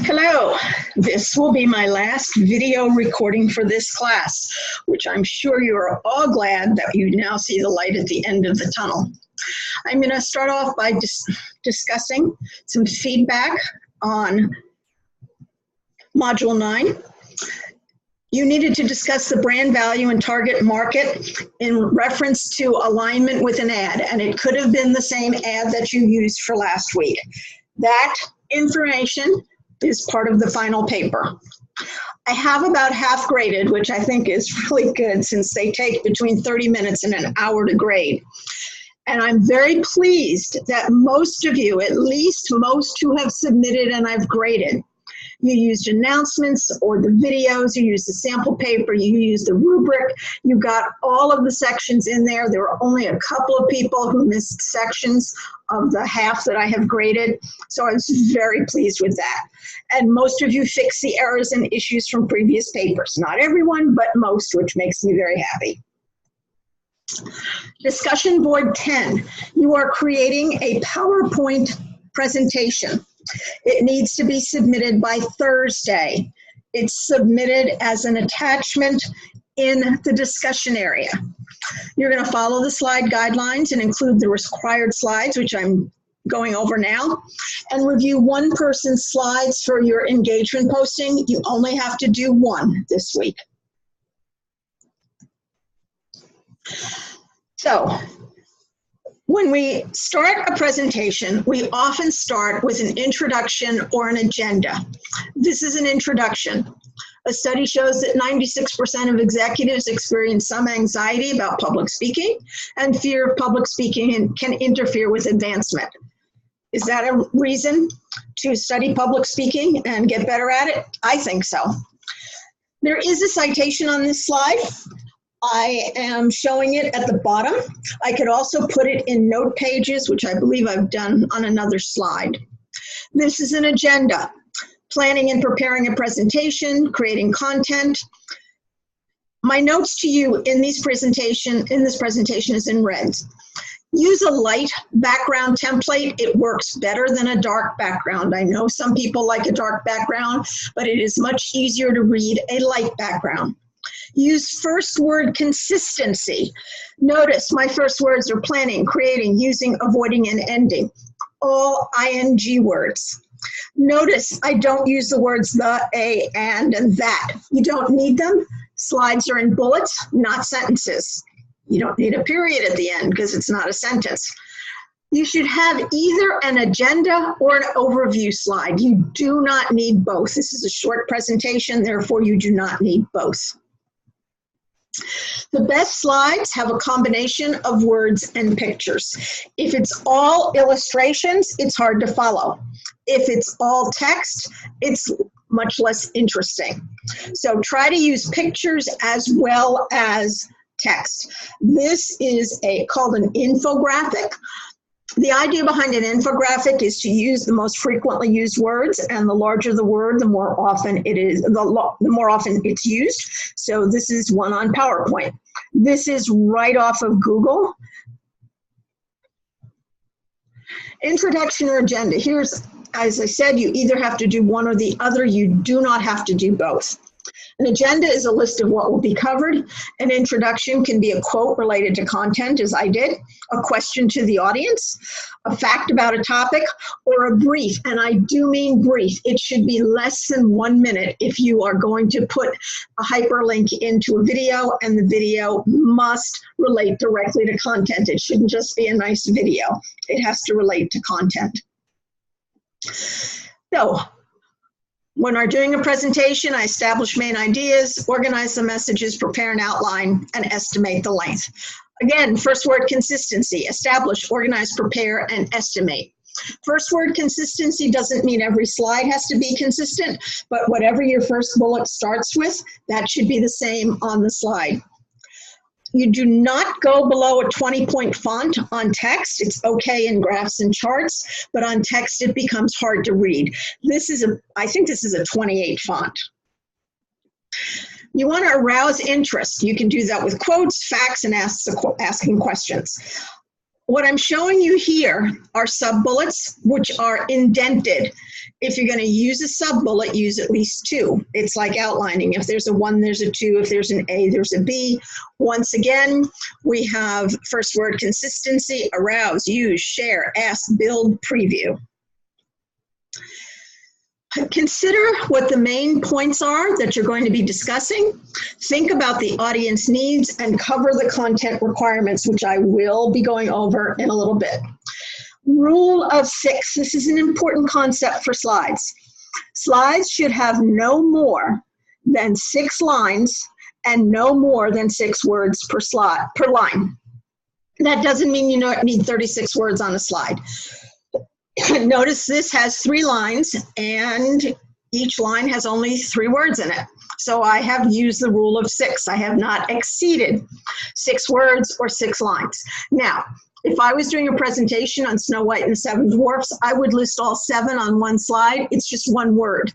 Hello, this will be my last video recording for this class, which I'm sure you're all glad that you now see the light at the end of the tunnel. I'm going to start off by discussing some feedback on Module 9. You needed to discuss the brand value and target market in reference to alignment with an ad, and it could have been the same ad that you used for last week. That information is part of the final paper. I have about half graded, which I think is really good since they take between 30 minutes and an hour to grade. And I'm very pleased that most of you, at least most who have submitted and I've graded, you used announcements or the videos, you used the sample paper, you used the rubric, you got all of the sections in there. There were only a couple of people who missed sections of the half that I have graded, so I was very pleased with that. And most of you fixed the errors and issues from previous papers. Not everyone, but most, which makes me very happy. Discussion board 10, you are creating a PowerPoint presentation. It needs to be submitted by Thursday. It's submitted as an attachment in the discussion area. You're going to follow the slide guidelines and include the required slides, which I'm going over now, and review one person's slides for your engagement posting. You only have to do one this week. So, when we start a presentation, we often start with an introduction or an agenda. This is an introduction. A study shows that 96% of executives experience some anxiety about public speaking, and fear of public speaking can interfere with advancement. Is that a reason to study public speaking and get better at it? I think so. There is a citation on this slide. I am showing it at the bottom. I could also put it in note pages, which I believe I've done on another slide. This is an agenda. Planning and preparing a presentation, creating content. My notes to you in this presentation is in red. Use a light background template. It works better than a dark background. I know some people like a dark background, but it is much easier to read a light background. Use first word consistency. Notice my first words are planning, creating, using, avoiding, and ending. All ing words. Notice I don't use the words the, a, and that. You don't need them. Slides are in bullets, not sentences. You don't need a period at the end because it's not a sentence. You should have either an agenda or an overview slide. You do not need both. This is a short presentation, therefore you do not need both. The best slides have a combination of words and pictures. If it's all illustrations, it's hard to follow. If it's all text, it's much less interesting. So try to use pictures as well as text. This is called an infographic. The idea behind an infographic is to use the most frequently used words, and the larger the word, the more often it is, the more often it's used. So this is one on PowerPoint. This is right off of Google. Introduction or agenda. Here's, as I said, you either have to do one or the other. You do not have to do both. An agenda is a list of what will be covered. An introduction can be a quote related to content, as I did, a question to the audience, a fact about a topic, or a brief. And I do mean brief. It should be less than 1 minute if you are going to put a hyperlink into a video, and the video must relate directly to content. It shouldn't just be a nice video. It has to relate to content. So, when I'm doing a presentation, I establish main ideas, organize the messages, prepare an outline, and estimate the length. Again, first word consistency, establish, organize, prepare, and estimate. First word consistency doesn't mean every slide has to be consistent, but whatever your first bullet starts with, that should be the same on the slide. You do not go below a 20-point font on text. It's okay in graphs and charts, but on text it becomes hard to read. I think this is a 28 font. You want to arouse interest. You can do that with quotes, facts, and asking questions. What I'm showing you here are sub-bullets, which are indented. If you're going to use a sub-bullet, use at least two. It's like outlining. If there's a 1, there's a 2. If there's an A, there's a B. Once again, we have first word consistency, arouse, use, share, ask, build, preview. Consider what the main points are that you're going to be discussing. Think about the audience needs and cover the content requirements, which I will be going over in a little bit. Rule of 6. This is an important concept for slides. Slides should have no more than 6 lines and no more than 6 words per line. That doesn't mean you need 36 words on a slide. Notice this has 3 lines and each line has only 3 words in it. So I have used the rule of 6. I have not exceeded 6 words or 6 lines. Now, if I was doing a presentation on Snow White and the 7 Dwarfs, I would list all 7 on one slide. It's just 1 word.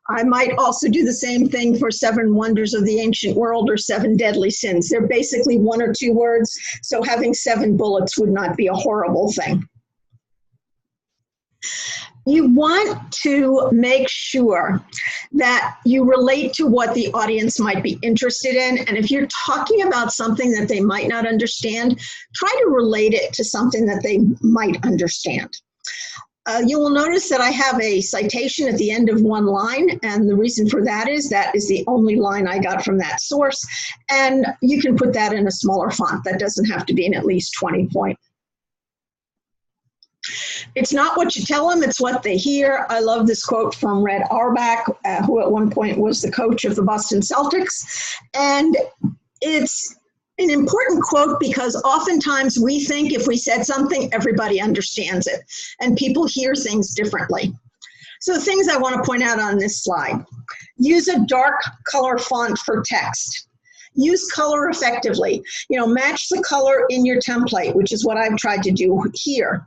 I might also do the same thing for 7 Wonders of the Ancient World or 7 Deadly Sins. They're basically 1 or 2 words, so having 7 bullets would not be a horrible thing. You want to make sure that you relate to what the audience might be interested in. And if you're talking about something that they might not understand, try to relate it to something that they might understand. You will notice that I have a citation at the end of 1 line, and the reason for that is the only line I got from that source, and you can put that in a smaller font. That doesn't have to be in at least 20 point. It's not what you tell them, it's what they hear. I love this quote from Red Auerbach, who at one point was the coach of the Boston Celtics. And it's an important quote because oftentimes we think if we said something, everybody understands it. And people hear things differently. So the things I want to point out on this slide. Use a dark color font for text. Use color effectively. Match the color in your template, which is what I've tried to do here.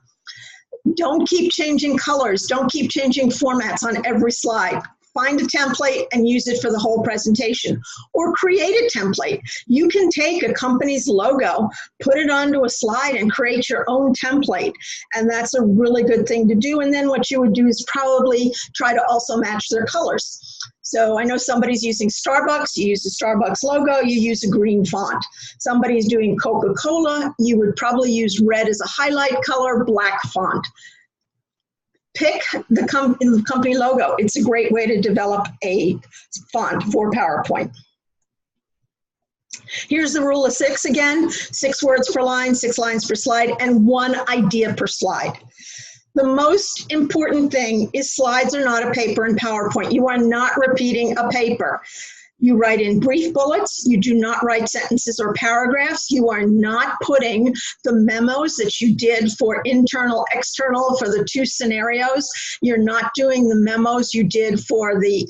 Don't keep changing colors. Don't keep changing formats on every slide. Find a template and use it for the whole presentation. Or create a template. You can take a company's logo, put it onto a slide, and create your own template. And that's a really good thing to do. And then what you would do is probably try to also match their colors. So I know somebody's using Starbucks, you use the Starbucks logo, you use a green font. Somebody's doing Coca-Cola, you would probably use red as a highlight color, black font. Pick the company logo. It's a great way to develop a font for PowerPoint. Here's the rule of 6 again, 6 words per line, 6 lines per slide, and 1 idea per slide. The most important thing is slides are not a paper in PowerPoint. You are not repeating a paper. You write in brief bullets. You do not write sentences or paragraphs. You are not putting the memos that you did for internal, external for the 2 scenarios. You're not doing the memos you did for the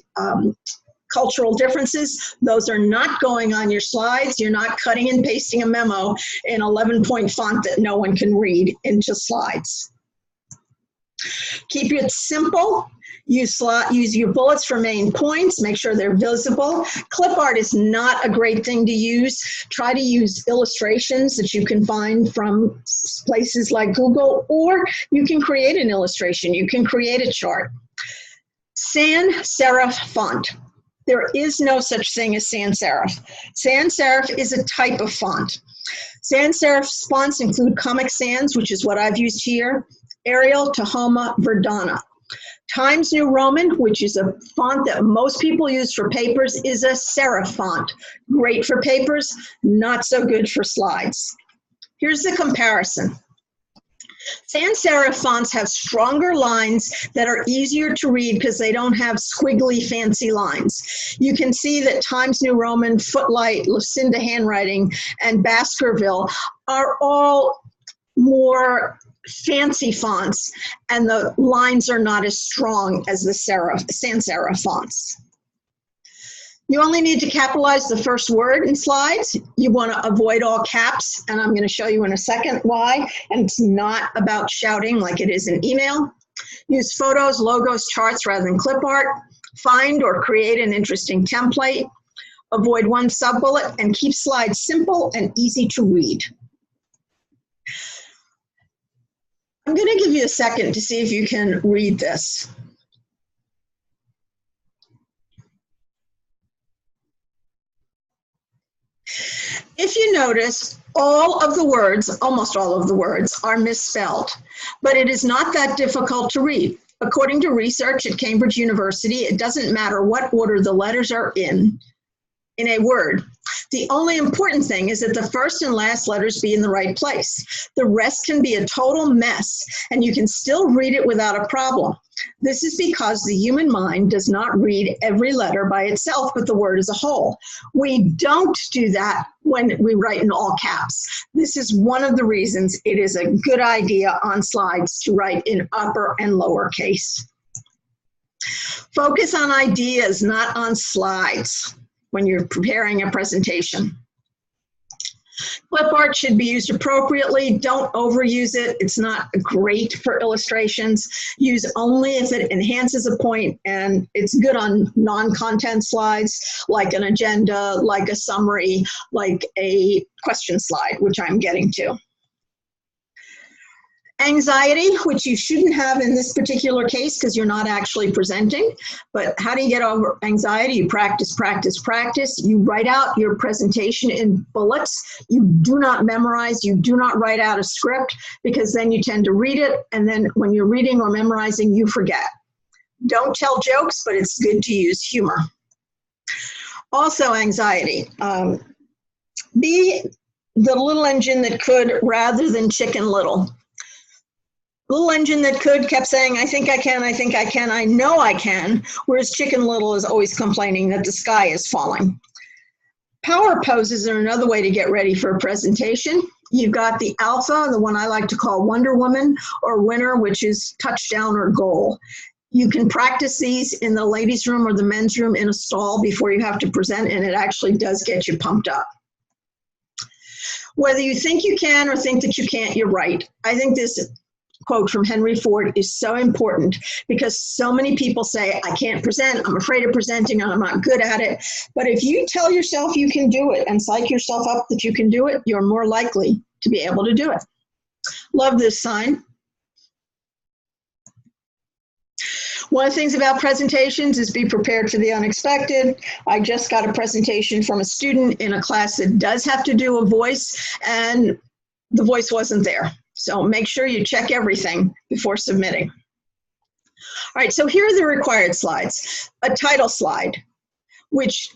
cultural differences. Those are not going on your slides. You're not cutting and pasting a memo in 11-point font that no one can read into slides. Keep it simple. Use your bullets for main points. Make sure they're visible. Clip art is not a great thing to use. Try to use illustrations that you can find from places like Google, or you can create an illustration. You can create a chart. Sans serif font. There is no such thing as sans serif. Sans serif is a type of font. Sans serif fonts include Comic Sans, which is what I've used here, Arial, Tahoma, Verdana. Times New Roman, which is a font that most people use for papers, is a serif font. Great for papers, not so good for slides. Here's the comparison. Sans serif fonts have stronger lines that are easier to read because they don't have squiggly fancy lines. You can see that Times New Roman, Footlight, Lucinda Handwriting, and Baskerville are all more fancy fonts, and the lines are not as strong as the sans serif fonts. You only need to capitalize the first word in slides. You want to avoid all caps, and I'm going to show you in a second why, and it's not about shouting like it is in email. Use photos, logos, charts rather than clip art. Find or create an interesting template. Avoid one sub-bullet, and keep slides simple and easy to read. I'm going to give you a second to see if you can read this. If you notice, all of the words, almost all of the words, are misspelled, but it is not that difficult to read. According to research at Cambridge University, it doesn't matter what order the letters are in a word. The only important thing is that the first and last letters be in the right place. The rest can be a total mess, and you can still read it without a problem. This is because the human mind does not read every letter by itself, but the word as a whole. We don't do that when we write in all caps. This is one of the reasons it is a good idea on slides to write in upper and lower case. Focus on ideas, not on slides, when you're preparing a presentation. Clip art should be used appropriately. Don't overuse it. It's not great for illustrations. Use only if it enhances a point, and it's good on non-content slides, like an agenda, like a summary, like a question slide, which I'm getting to. Anxiety, which you shouldn't have in this particular case because you're not actually presenting, but how do you get over anxiety? You practice, practice, practice. You write out your presentation in bullets. You do not memorize. You do not write out a script, because then you tend to read it, and then when you're reading or memorizing, you forget. Don't tell jokes, but it's good to use humor. Also, anxiety. Be the little engine that could rather than Chicken Little. Little engine that could kept saying, I think I can, I think I can, I know I can, whereas Chicken Little is always complaining that the sky is falling. Power poses are another way to get ready for a presentation. You've got the alpha, the one I like to call Wonder Woman, or winner, which is touchdown or goal. You can practice these in the ladies' room or the men's room in a stall before you have to present, and it actually does get you pumped up. Whether you think you can or think that you can't, you're right. I think this quote from Henry Ford is so important, because so many people say, I can't present, I'm afraid of presenting, I'm not good at it. But if you tell yourself you can do it and psych yourself up that you can do it, you're more likely to be able to do it. Love this sign. One of the things about presentations is be prepared for the unexpected. I just got a presentation from a student in a class that does have to do a voice, and the voice wasn't there. So make sure you check everything before submitting. All right, so here are the required slides. A title slide, which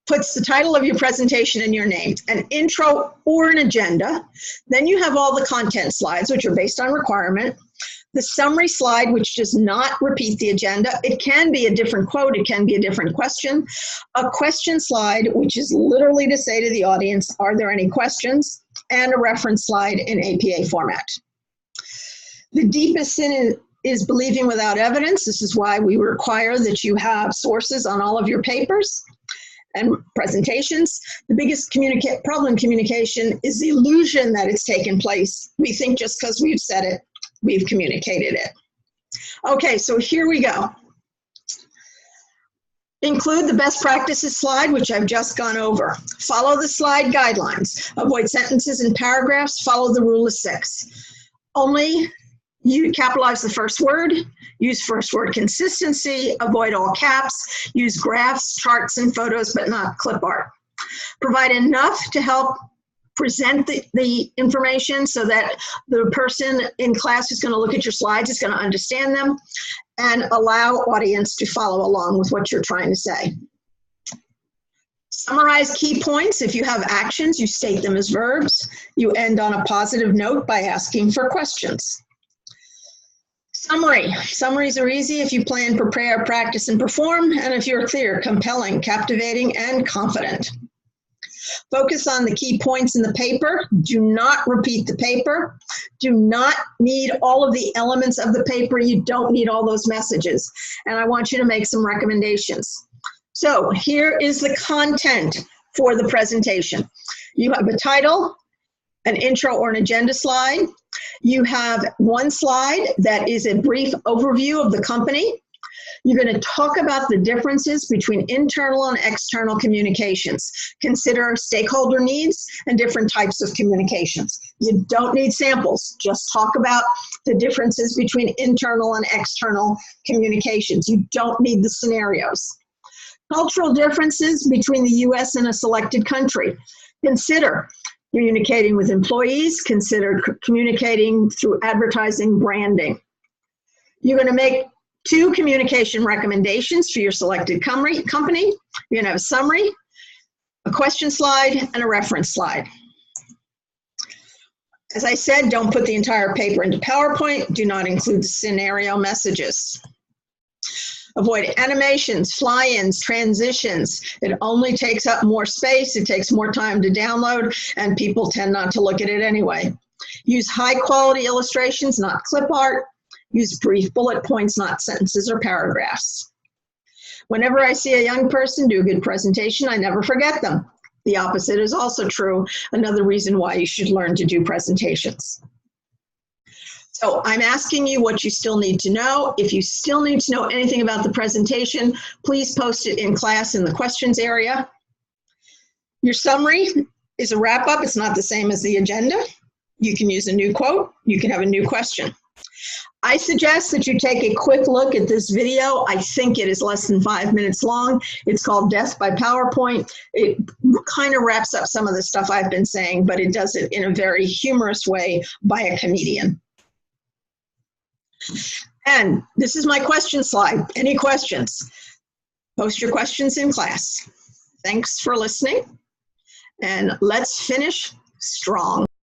puts the title of your presentation and your name, an intro or an agenda. Then you have all the content slides, which are based on requirement. The summary slide, which does not repeat the agenda. It can be a different quote, it can be a different question. A question slide, which is literally to say to the audience, are there any questions? And a reference slide in APA format. The deepest sin is believing without evidence. This is why we require that you have sources on all of your papers and presentations. The biggest problem in communication is the illusion that it's taken place. We think just because we've said it, we've communicated it. Okay, so here we go. Include the best practices slide, which I've just gone over. Follow the slide guidelines. Avoid sentences and paragraphs. Follow the rule of 6. Only you capitalize the first word. Use first word consistency. Avoid all caps. Use graphs, charts, and photos, but not clip art. Provide enough to help present the information so that the person in class who's going to look at your slides is going to understand them, and allow audience to follow along with what you're trying to say. Summarize key points. If you have actions, you state them as verbs. You end on a positive note by asking for questions. Summary. Summaries are easy if you plan, prepare, practice, and perform, and if you're clear, compelling, captivating, and confident. Focus on the key points in the paper. Do not repeat the paper. Do not need all of the elements of the paper. You don't need all those messages. And I want you to make some recommendations. So here is the content for the presentation. You have a title, an intro or an agenda slide. You have one slide that is a brief overview of the company. You're going to talk about the differences between internal and external communications. Consider stakeholder needs and different types of communications. You don't need samples. Just talk about the differences between internal and external communications. You don't need the scenarios. Cultural differences between the U.S. and a selected country. Consider communicating with employees. Consider communicating through advertising, branding. You're going to make 2 communication recommendations for your selected company. You're going to have a summary, a question slide, and a reference slide. As I said, don't put the entire paper into PowerPoint. Do not include scenario messages. Avoid animations, fly-ins, transitions. It only takes up more space. It takes more time to download, and people tend not to look at it anyway. Use high-quality illustrations, not clip art. Use brief bullet points, not sentences or paragraphs. Whenever I see a young person do a good presentation, I never forget them. The opposite is also true, another reason why you should learn to do presentations. So I'm asking you what you still need to know. If you still need to know anything about the presentation, please post it in class in the questions area. Your summary is a wrap-up. It's not the same as the agenda. You can use a new quote. You can have a new question. I suggest that you take a quick look at this video. I think it is less than 5 minutes long. It's called Death by PowerPoint. It kind of wraps up some of the stuff I've been saying, but it does it in a very humorous way by a comedian. And this is my question slide. Any questions? Post your questions in class. Thanks for listening, and let's finish strong.